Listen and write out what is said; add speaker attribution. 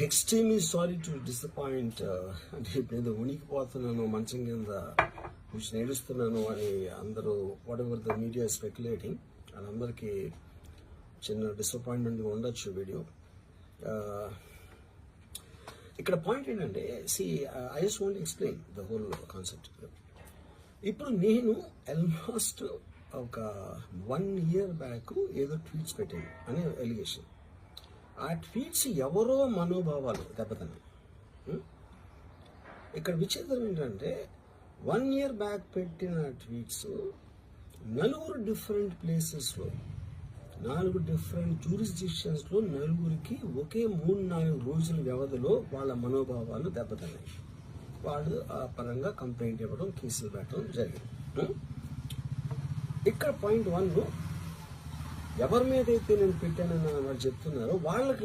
Speaker 1: Extremely sorry to disappoint. అంటే ఇప్పుడు ఏదో ఉనికిపోతున్నాను, మంచం కింద కూర్చొని ఏడుస్తున్నాను అని అందరూ what ever the media speculating, వాళ్ళందరికీ చిన్న డిసప్పాయింట్మెంట్గా ఉండొచ్చు వీడియో. ఇక్కడ పాయింట్ ఏంటంటే, I just want explain the whole concept. ఇప్పుడు నేను ఆల్మోస్ట్ ఒక 1 year బ్యాక్ ఏదో ట్వీట్స్ పెట్టాను అనే ఎలిగేషన్. ఆ ట్వీట్స్ ఎవరో మనోభావాలు దెబ్బతిన్నాయి. ఇక్కడ విచిత్రం ఏంటంటే 1 year బ్యాక్ పెట్టిన ట్వీట్స్ 4 డిఫరెంట్ ప్లేసెస్లో 4 డిఫరెంట్ జ్యూరిస్డిక్షన్స్లో 4కి ఒకే 3-4 రోజుల వ్యవధిలో వాళ్ళ మనోభావాలు దెబ్బతిన్నాయి. వాళ్ళు ఆ పరంగా కంప్లైంట్ ఇవ్వడం, కేసులు పెట్టడం జరిగింది. ఇక్కడ పాయింట్ 1, ఎవరి మీద అయితే నేను పెట్టానని వాళ్ళు చెప్తున్నారో వాళ్ళకి